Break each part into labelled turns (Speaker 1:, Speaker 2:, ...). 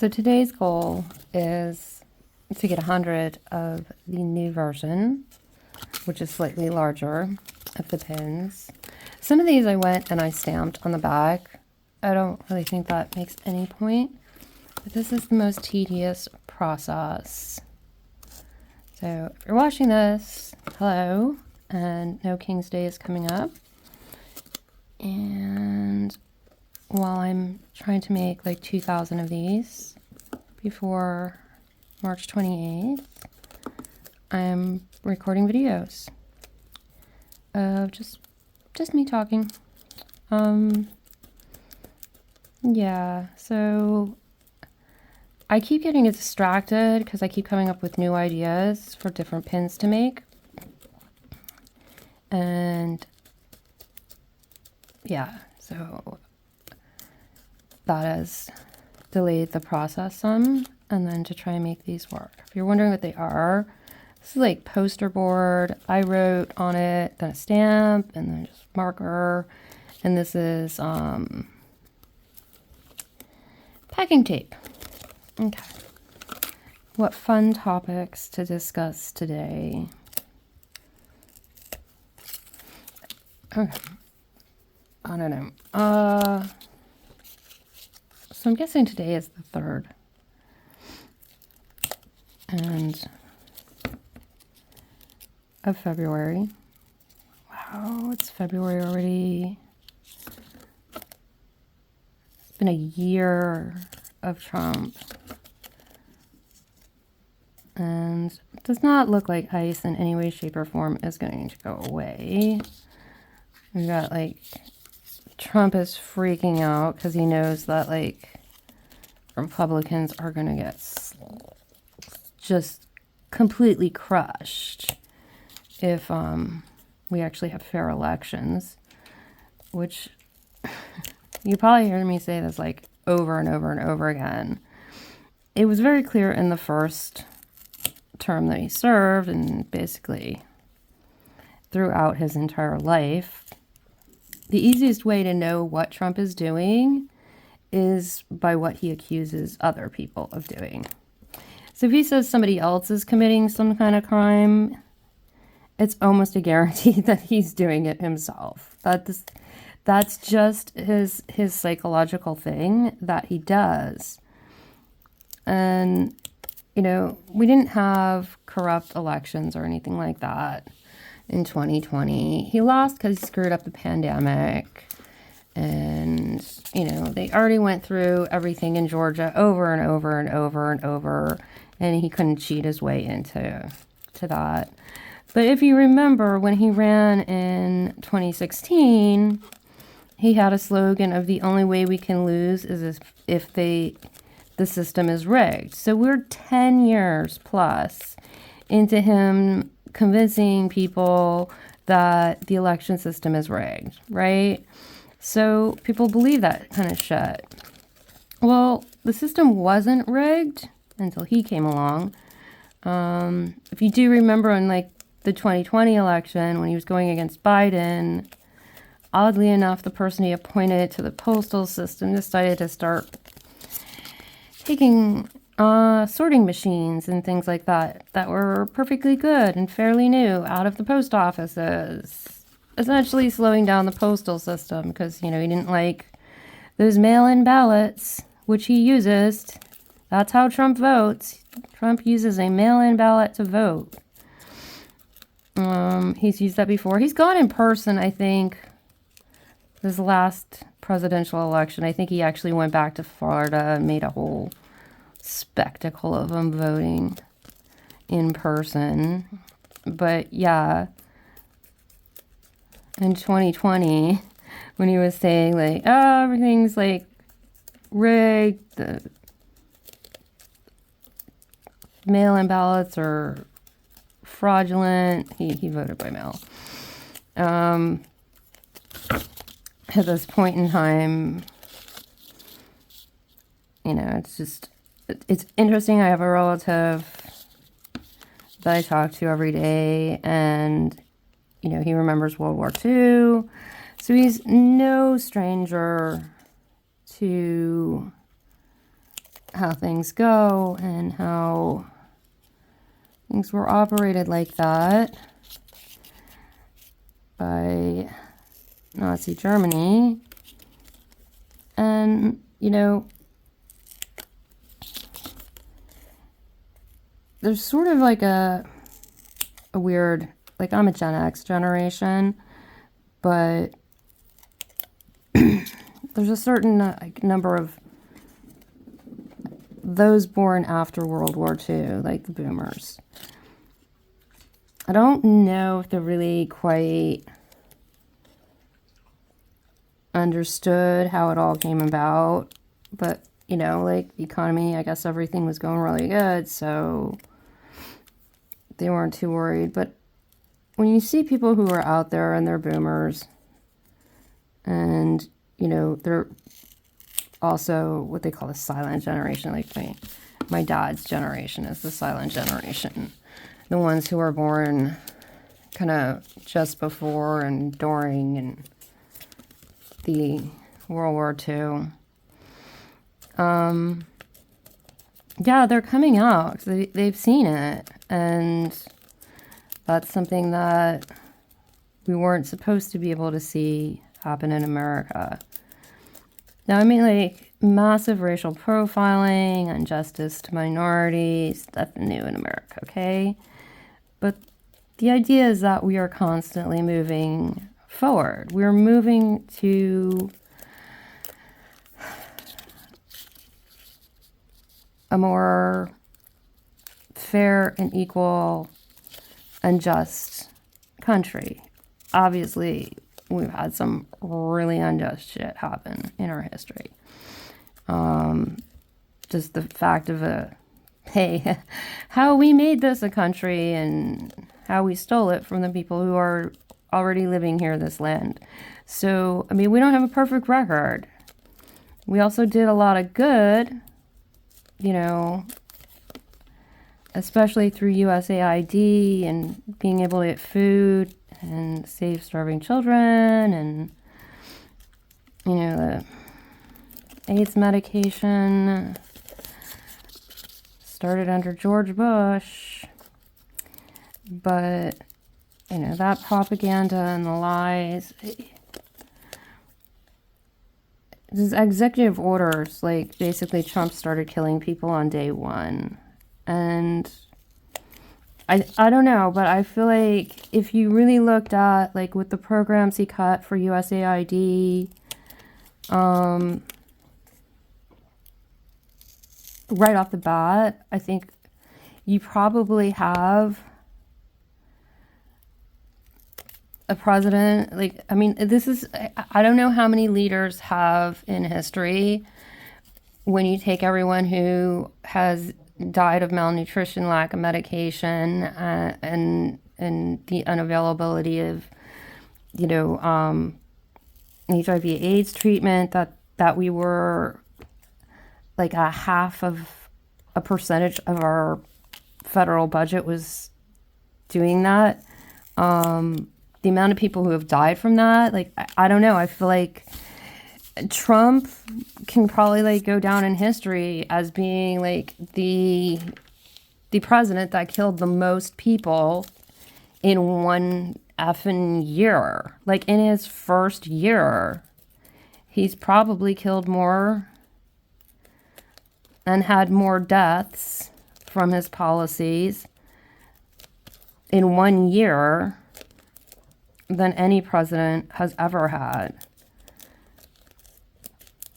Speaker 1: So today's goal is to get 100 of the new version, which is slightly larger of the pins. Some of these I went and I stamped on the back. I don't really think that makes any point, but this is the most tedious process. So if you're watching this, hello, and No King's Day is coming up. And while I'm trying to make like 2,000 of these before March 28th, I'm recording videos of just me talking. Yeah, so I keep getting distracted because I keep coming up with new ideas for different pins to make. And yeah, so that has delayed the process some, and then to try and make these work. If you're wondering what they are, this is like poster board. I wrote on it, then a stamp, and then just marker. And this is packing tape. Okay. What fun topics to discuss today. Okay. I don't know. So I'm guessing today is the 3rd. And of February. Wow, it's February already. It's been a year of Trump. And it does not look like ICE in any way, shape, or form is going to go away. We got like Trump is freaking out because he knows that like Republicans are going to get just completely crushed if we actually have fair elections, which you probably heard me say this like over and over and over again. It was very clear in the first term that he served and basically throughout his entire life. The easiest way to know what Trump is doing is by what he accuses other people of doing. So if he says somebody else is committing some kind of crime, it's almost a guarantee that he's doing it himself. That's just his psychological thing that he does. And, you know, we didn't have corrupt elections or anything like that in 2020. He lost because he screwed up the pandemic. And, you know, they already went through everything in Georgia over and over and over and over. And he couldn't cheat his way into that. But if you remember, when he ran in 2016, he had a slogan of the only way we can lose is if the system is rigged. So we're 10 years plus into him convincing people that the election system is rigged, right? So people believe that kind of shit. Well, the system wasn't rigged until he came along. If you do remember in like the 2020 election when he was going against Biden, oddly enough, the person he appointed to the postal system decided to start taking sorting machines and things like that were perfectly good and fairly new out of the post offices, essentially slowing down the postal system because, you know, he didn't like those mail-in ballots, which he uses. That's how Trump votes. Trump uses a mail-in ballot to vote. He's used that before. He's gone in person, I think, this last presidential election. I think he actually went back to Florida and made a whole spectacle of him voting in person. But yeah, in 2020, when he was saying like, oh, everything's like rigged, the mail-in ballots are fraudulent, he voted by mail. At this point in time, you know, it's interesting. I have a relative that I talk to every day, and, you know, he remembers World War II. So he's no stranger to how things go and how things were operated like that by Nazi Germany. And, you know, there's sort of like a weird, like I'm a Gen X generation, but there's a certain number of those born after World War II, like the boomers. I don't know if they're really quite understood how it all came about, but, you know, like the economy, I guess everything was going really good, so they weren't too worried. But when you see people who are out there and they're boomers, and, you know, they're also what they call the silent generation, like my dad's generation is the silent generation. The ones who were born kind of just before and during and the World War II. Yeah, they're coming out. They've seen it. And that's something that we weren't supposed to be able to see happen in America. Now, I mean, like, massive racial profiling, injustice to minorities, that's new in America, okay? But the idea is that we are constantly moving forward. We're moving to a more fair and equal and just country. Obviously, we've had some really unjust shit happen in our history. Just the fact of hey, how we made this a country and how we stole it from the people who are already living here, this land. So, I mean, we don't have a perfect record. We also did a lot of good, you know, especially through USAID and being able to get food and save starving children and, you know, the AIDS medication started under George Bush. But, you know, that propaganda and the lies, these executive orders, like basically Trump started killing people on day one. And I don't know, but I feel like if you really looked at like with the programs he cut for USAID, right off the bat, I think you probably have a president, like, I mean, this is, I don't know how many leaders have in history when you take everyone who has died of malnutrition, lack of medication, and the unavailability of, you know, HIV/AIDS treatment, that we were like a half of a percentage of our federal budget was doing that. The amount of people who have died from that, like, I don't know. I feel like Trump can probably like go down in history as being like the president that killed the most people in one effing year. Like in his first year, he's probably killed more and had more deaths from his policies in 1 year than any president has ever had.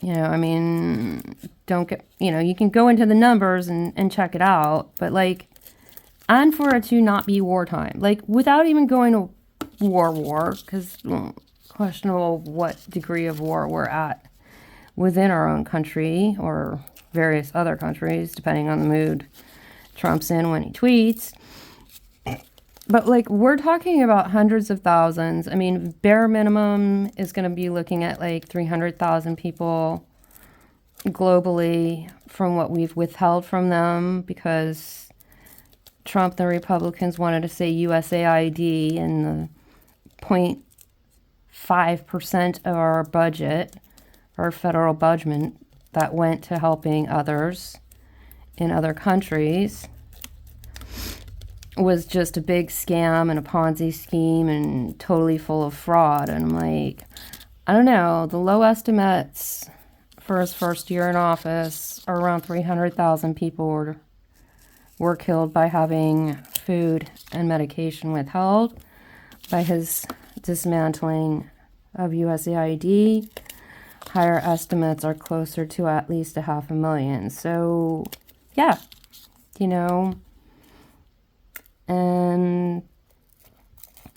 Speaker 1: You know, I mean, don't get, you know, you can go into the numbers and check it out, but like, and for it to not be wartime, like without even going to war, because questionable what degree of war we're at within our own country or various other countries, depending on the mood Trump's in when he tweets. But like, we're talking about hundreds of thousands. I mean, bare minimum is going to be looking at like 300,000 people globally from what we've withheld from them because Trump and the Republicans wanted to say USAID and the 0.5% of our budget, our federal budget, that went to helping others. in other countries was just a big scam and a Ponzi scheme and totally full of fraud. And I'm like, I don't know, the low estimates for his first year in office are around 300,000 people were killed by having food and medication withheld, by his dismantling of USAID. Higher estimates are closer to at least 500,000. So, yeah, you know, and,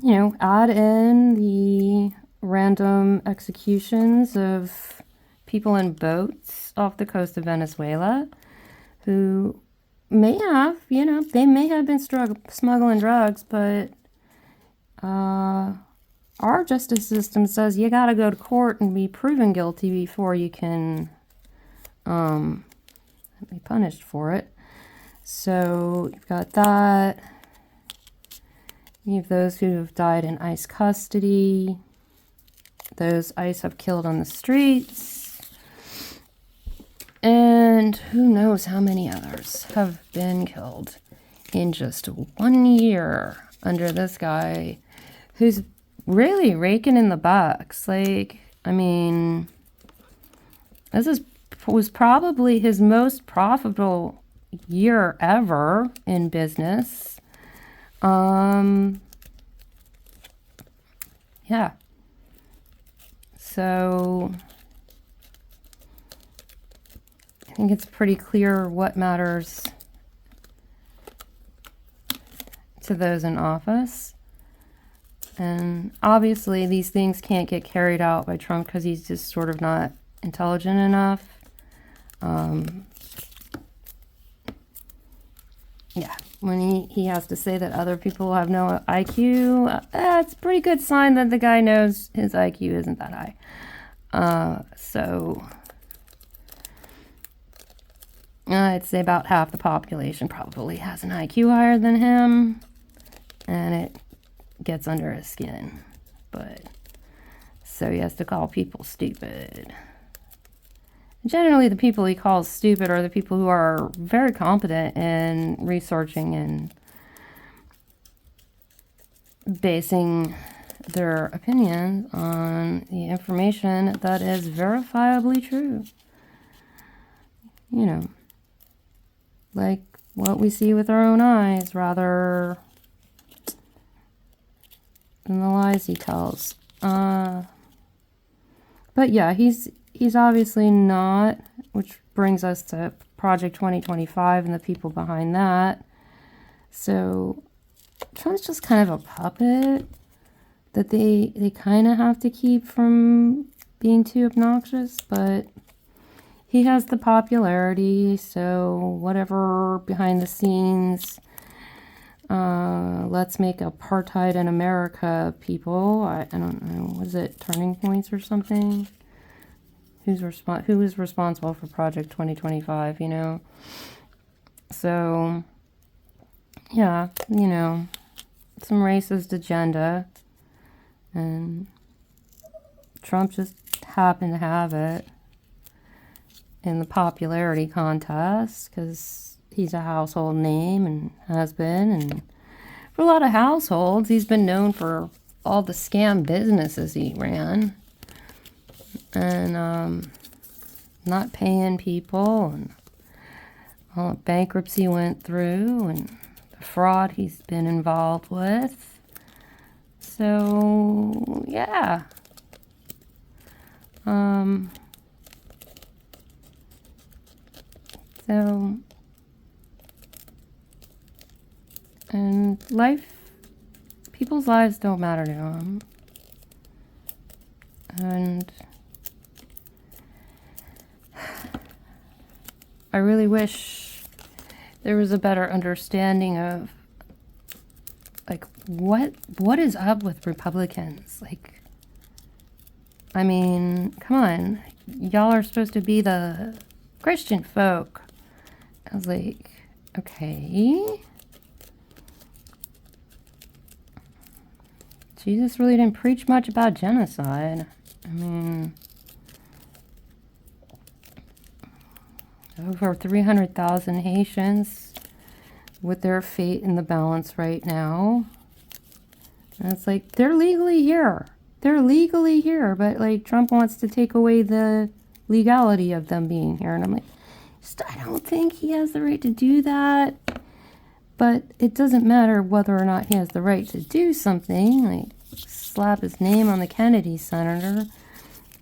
Speaker 1: you know, add in the random executions of people in boats off the coast of Venezuela who may have, you know, they may have been smuggling drugs, but our justice system says you gotta go to court and be proven guilty before you can be punished for it. So you've got that. You have those who have died in ICE custody. Those ICE have killed on the streets. And who knows how many others have been killed in just 1 year under this guy who's really raking in the bucks. Like, I mean, was probably his most profitable year ever in business. Yeah. So I think it's pretty clear what matters to those in office. And obviously these things can't get carried out by Trump because he's just sort of not intelligent enough. Yeah, when he has to say that other people have no IQ, that's a pretty good sign that the guy knows his IQ isn't that high. So I'd say about half the population probably has an IQ higher than him, and it gets under his skin. But so he has to call people stupid. Generally, the people he calls stupid are the people who are very competent in researching and basing their opinions on the information that is verifiably true. You know, like what we see with our own eyes rather than the lies he tells. But yeah, he's obviously not, which brings us to Project 2025 and the people behind that. So Trump's just kind of a puppet that they kind of have to keep from being too obnoxious, but he has the popularity, so whatever behind the scenes, let's make apartheid in America people, I don't know, was it Turning Points or something? Who is responsible for Project 2025, you know? So, yeah, you know, some racist agenda, and Trump just happened to have it in the popularity contest because he's a household name and has been, and for a lot of households, he's been known for all the scam businesses he ran. And not paying people, and all the bankruptcy went through, and the fraud he's been involved with. So, yeah. So, and people's lives don't matter to him. And I really wish there was a better understanding of, like, what is up with Republicans? Like, I mean, come on. Y'all are supposed to be the Christian folk. I was like, okay. Jesus really didn't preach much about genocide. I mean, over 300,000 Haitians with their fate in the balance right now. And it's like, they're legally here. They're legally here, but like Trump wants to take away the legality of them being here. And I'm like, I don't think he has the right to do that. But it doesn't matter whether or not he has the right to do something, like slap his name on the Kennedy Center,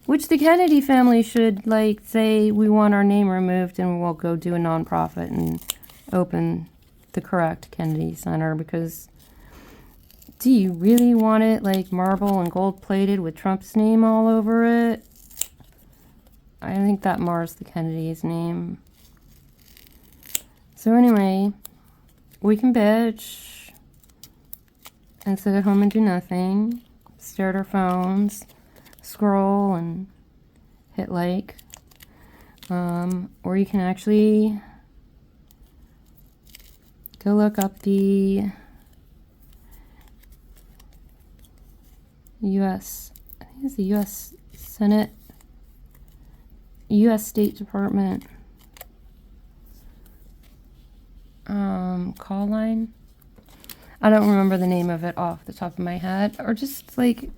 Speaker 1: which the Kennedy family should like say, we want our name removed and we'll go do a nonprofit and open the correct Kennedy Center, because do you really want it like marble and gold plated with Trump's name all over it? I think that mars the Kennedy's name. So anyway, we can bitch and sit at home and do nothing, stare at our phones, scroll and hit like, or you can actually go look up the U.S. I think it's the U.S. Senate, U.S. State Department call line. I don't remember the name of it off the top of my head. Or just like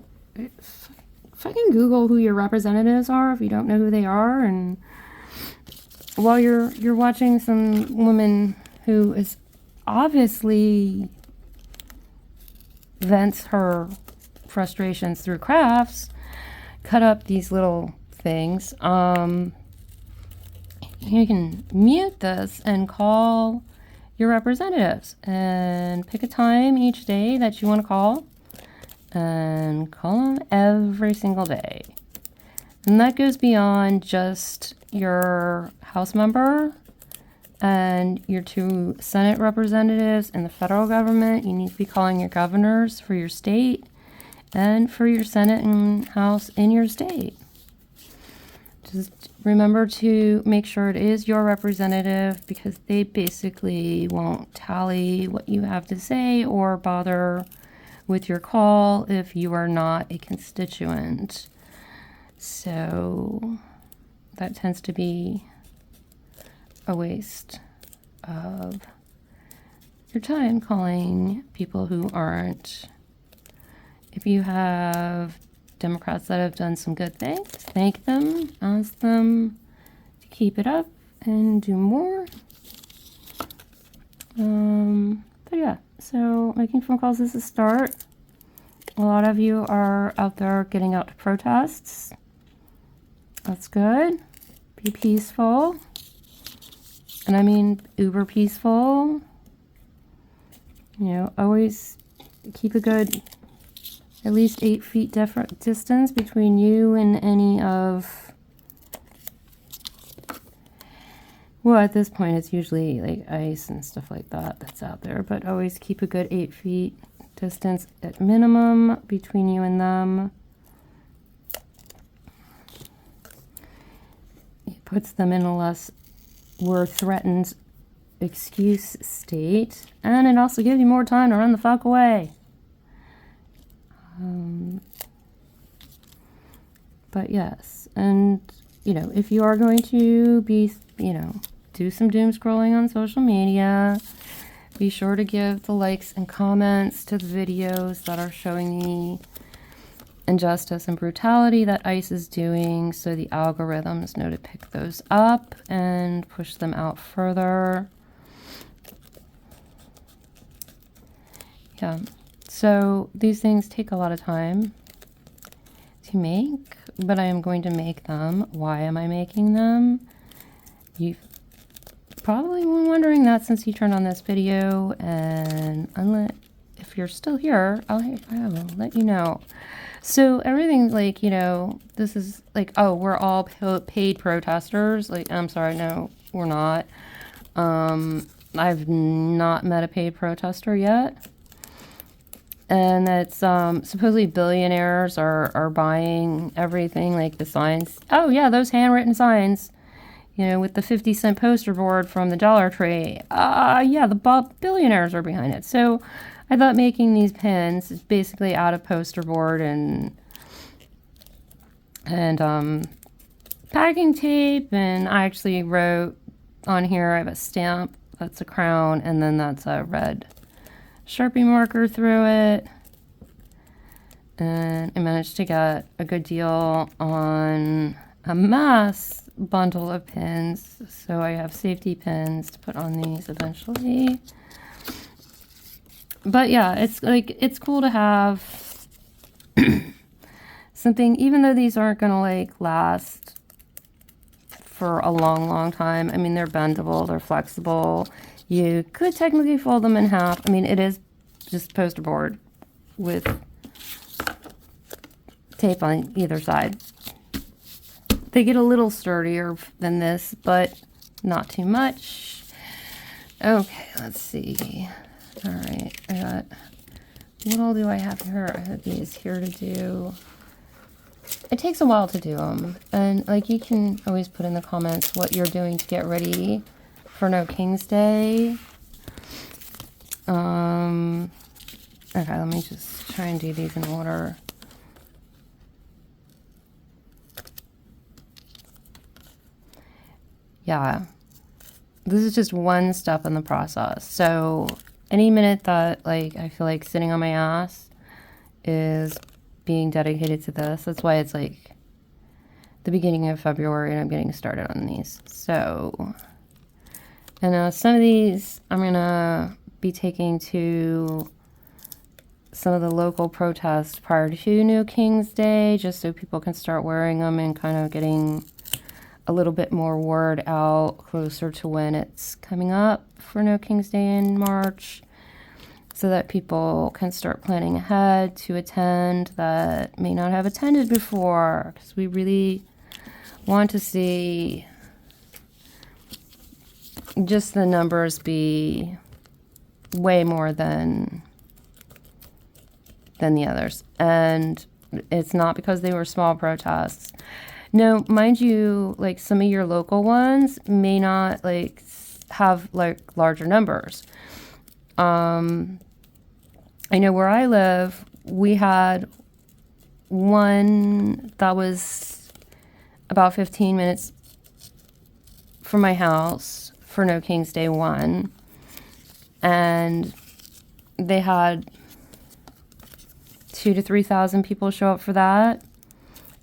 Speaker 1: fucking Google who your representatives are if you don't know who they are, and while you're watching some woman who is obviously vents her frustrations through crafts, cut up these little things. You can mute this and call your representatives and pick a time each day that you want to call and call them every single day. And that goes beyond just your House member and your 2 Senate representatives in the federal government. You need to be calling your governors for your state and for your Senate and House in your state. Just remember to make sure it is your representative, because they basically won't tally what you have to say or bother with your call if you are not a constituent. So that tends to be a waste of your time calling people who aren't. If you have Democrats that have done some good things, thank them, ask them to keep it up and do more. But yeah, so making phone calls is a start. A lot of you are out there getting out to protests. That's good. Be peaceful. And I mean uber peaceful. You know, always keep a good at least 8 feet distance between you and any of, well, at this point it's usually like ice and stuff like that that's out there, but always keep a good 8 feet distance at minimum between you and them. It puts them in a less we're threatened excuse state, and it also gives you more time to run the fuck away. But yes, and you know, if you are going to be, you know, do some doom scrolling on social media, be sure to give the likes and comments to the videos that are showing the injustice and brutality that ICE is doing, so the algorithms know to pick those up and push them out further. Yeah. So these things take a lot of time to make, but I am going to make them. Why am I making them? You've probably been wondering that since you turned on this video, and if you're still here, I will let you know. So everything, like, you know, this is like, oh, we're all paid protesters. Like, I'm sorry, no, we're not. I've not met a paid protester yet. And that's supposedly billionaires are buying everything, like the signs. Oh, yeah, those handwritten signs, you know, with the 50-cent poster board from the Dollar Tree. Yeah, the billionaires are behind it. So I thought making these pins is basically out of poster board and packing tape. And I actually wrote on here. I have a stamp. That's a crown. And then that's a red Sharpie marker through it. And I managed to get a good deal on a mass bundle of pins. So I have safety pins to put on these eventually. But yeah, it's like, it's cool to have something, even though these aren't going to like last for a long time. I mean, they're bendable, they're flexible. You could technically fold them in half. I mean, it is just poster board with tape on either side. They get a little sturdier than this, but not too much. Okay, let's see. All right, I got, what all do I have here? I have these here to do. It takes a while to do them. And like, you can always put in the comments what you're doing to get ready for No King's Day. Okay, let me just try and do these in order. Yeah, this is just one step in the process. So any minute that like I feel like sitting on my ass is being dedicated to this. That's why it's like the beginning of February and I'm getting started on these. So, and some of these I'm gonna be taking to some of the local protests prior to No King's Day, just so people can start wearing them and kind of getting a little bit more word out closer to when it's coming up for No King's Day in March, so that people can start planning ahead to attend that may not have attended before, because we really want to see just the numbers be way more than the others. And it's not because they were small protests. No, mind you, like some of your local ones may not like have like larger numbers. I know where I live, we had one that was about 15 minutes from my house for No King's Day 1. And they had 2,000 to 3,000 people show up for that.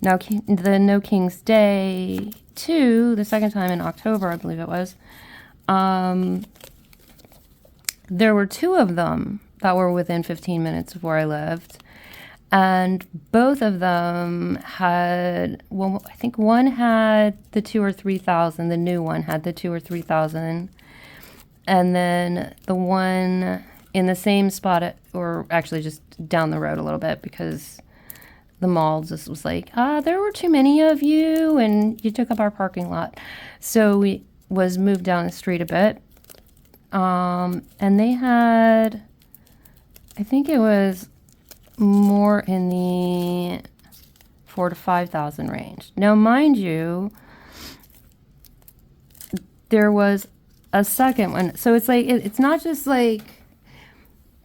Speaker 1: Now, the No King's Day 2, the second time in October, I believe it was, there were 2 of them that were within 15 minutes of where I lived. And both of them had, well, I think one had the 2,000 or 3,000. The new one had the 2,000 or 3,000. And then the one in the same spot, or actually just down the road a little bit, because the mall just was like, there were too many of you and you took up our parking lot. So we was moved down the street a bit. And they had, I think it was more in the 4,000 to 5,000 range. Now, mind you, there was a second one. So it's like, it's not just like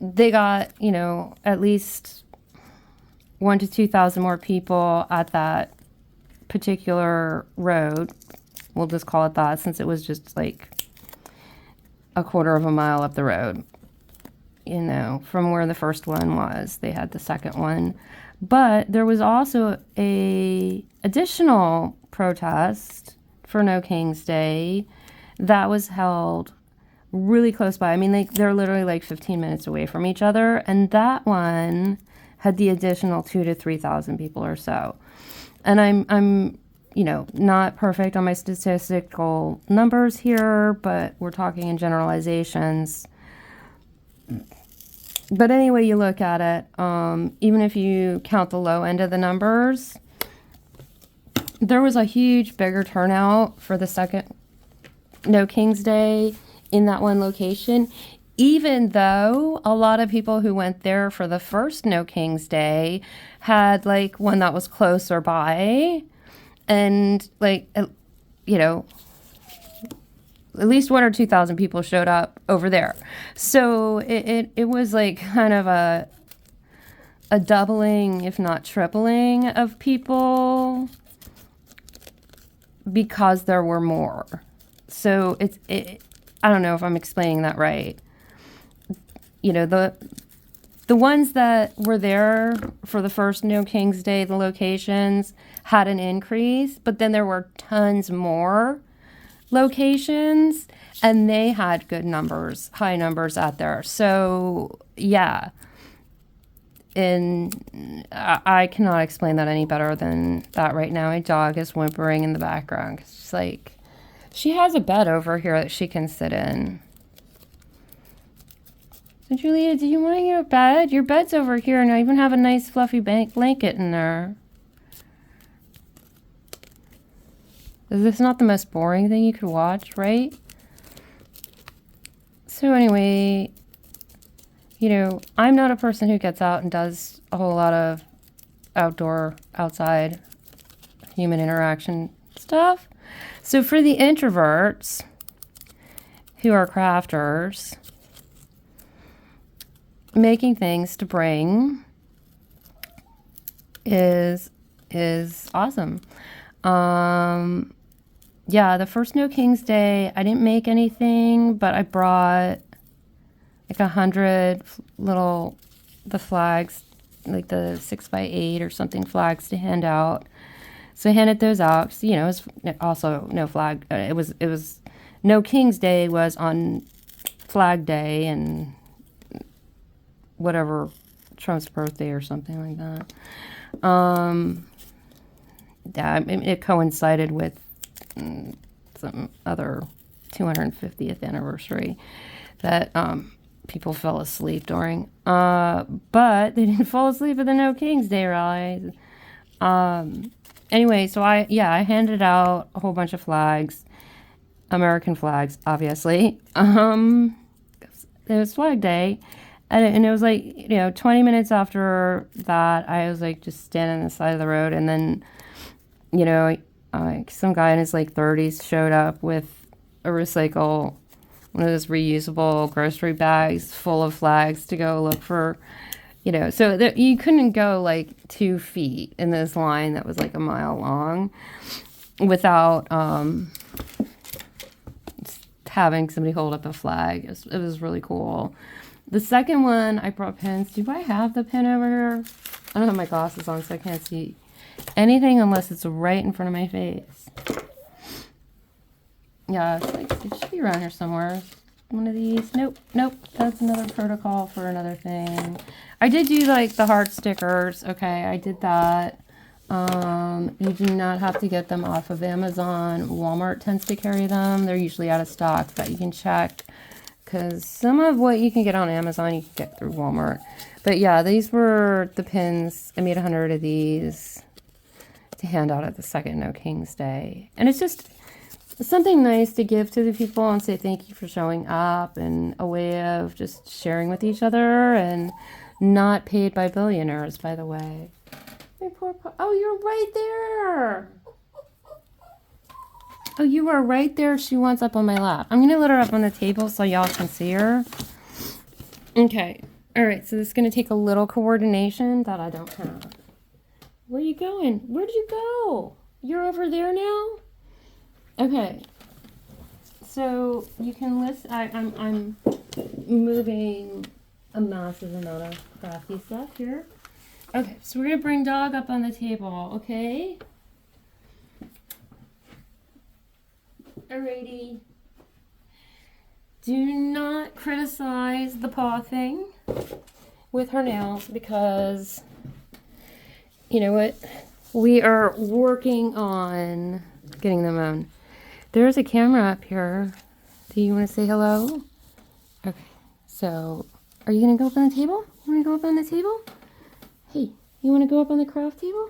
Speaker 1: they got, you know, at least 1,000 to 2,000 more people at that particular road. We'll just call it that, since it was just like a quarter of a mile up the road, you know, from where the first one was. They had the second one. But there was also a additional protest for No King's Day that was held really close by. I mean, they're literally like 15 minutes away from each other. And that one had the additional 2,000 to 3,000 people or so. And I'm, you know, not perfect on my statistical numbers here, but we're talking in generalizations. But anyway, you look at it, even if you count the low end of the numbers, there was a huge, bigger turnout for the second No King's Day in that one location, even though a lot of people who went there for the first No King's Day had like one that was closer by, and like, you know, at least 1,000 or 2,000 people showed up over there. So it was like kind of a doubling, if not tripling, of people because there were more. So I don't know if I'm explaining that right. You know, the ones that were there for the first No King's Day, the locations had an increase, but then there were tons more locations and they had good numbers, high numbers out there. So yeah, and I cannot explain that any better than that right now. My dog is whimpering in the background. It's like, she has a bed over here that she can sit in. So Julia, do you want your bed? Your bed's over here and I even have a nice fluffy blanket in there. Is this not the most boring thing you could watch, right? So anyway, you know, I'm not a person who gets out and does a whole lot of outside human interaction stuff. So for the introverts who are crafters, making things to bring is awesome. Yeah, the first No King's Day, I didn't make anything, but I brought like 100 the flags, like the 6x8 or something flags to hand out. So I handed those out. So, you know, it was also no flag. It was No King's Day was on Flag Day and whatever, Trump's birthday or something like that. Yeah, it coincided with some other 250th anniversary that people fell asleep during. But they didn't fall asleep at the No King's Day rally. Anyway, so I handed out a whole bunch of flags, American flags, obviously. It was Flag Day. And it was like, you know, 20 minutes after that, I was like just standing on the side of the road. And then, you know, some guy in his like 30s showed up with one of those reusable grocery bags full of flags to go look for, you know. So you couldn't go like 2 feet in this line that was like a mile long without having somebody hold up a flag. It was really cool. The second one, I brought pins. Do I have the pin over here? I don't have my glasses on, so I can't see anything unless it's right in front of my face. Yeah, it's like, it should be around here somewhere. One of these. Nope. That's another protocol for another thing. I did do like the heart stickers. Okay, I did that. You do not have to get them off of Amazon. Walmart tends to carry them. They're usually out of stock, but you can check. Because some of what you can get on Amazon, you can get through Walmart. But yeah, these were the pins. I made 100 of these to hand out at the second No King's Day. And it's just something nice to give to the people and say thank you for showing up, and a way of just sharing with each other, and not paid by billionaires, by the way. My poor oh, you're right there. Oh, you are right there. She wants up on my lap. I'm going to let her up on the table so y'all can see her. Okay. All right. So this is going to take a little coordination that I don't have. Where are you going? Where'd you go? You're over there now? Okay. So you can list. I'm moving a massive amount of crafty stuff here. Okay. So we're going to bring dog up on the table. Okay. Alrighty. Do not criticize the paw thing with her nails, because you know what? We are working on getting them on. There's a camera up here. Do you want to say hello? Okay. So, are you going to go up on the table? You want to go up on the table? Hey, you want to go up on the craft table?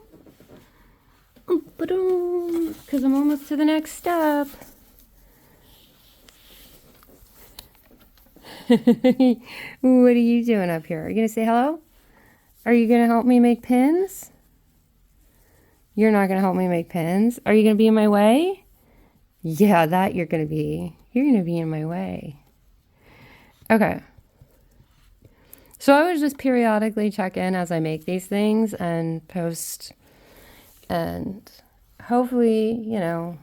Speaker 1: Because I'm almost to the next step. What are you doing up here? Are you going to say hello? Are you going to help me make pins? You're not going to help me make pins? Are you going to be in my way? Yeah, that you're going to be. You're going to be in my way. Okay. So I would just periodically check in as I make these things and post, and hopefully, you know,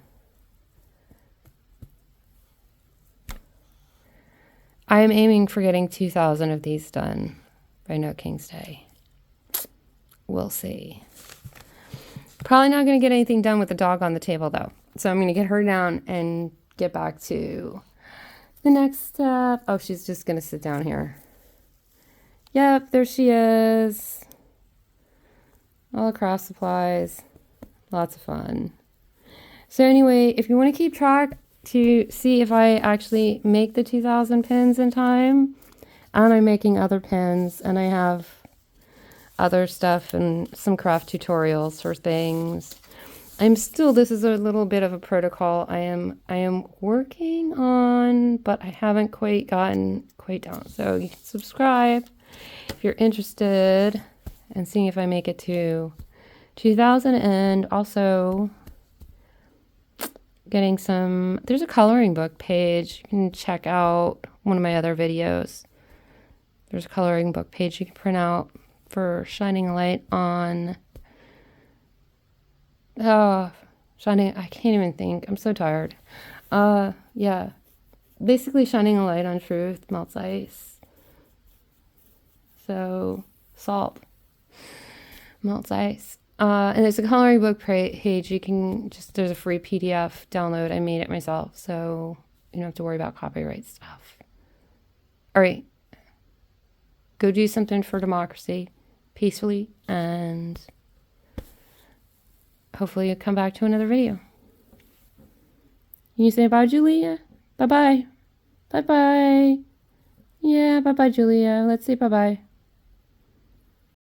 Speaker 1: I am aiming for getting 2,000 of these done by No King's Day. We'll see. Probably not going to get anything done with the dog on the table, though. So I'm going to get her down and get back to the next step. Oh, she's just going to sit down here. Yep, there she is. All the craft supplies. Lots of fun. So anyway, if you want to keep track to see if I actually make the 2,000 pins in time, and I'm making other pins, and I have other stuff and some craft tutorials for things. This is a little bit of a protocol I am working on, but I haven't quite gotten down. So you can subscribe if you're interested in seeing if I make it to 2,000, and also getting there's a coloring book page. You can check out one of my other videos. There's a coloring book page you can print out for shining a light on, I can't even think. I'm so tired. Yeah. Basically shining a light on truth melts ice. So, salt melts ice. And there's a coloring book page. You can there's a free PDF download. I made it myself, so you don't have to worry about copyright stuff. All right. Go do something for democracy peacefully, and hopefully you'll come back to another video. Can you say bye, Julia? Bye-bye. Bye-bye. Yeah, bye-bye, Julia. Let's say bye-bye.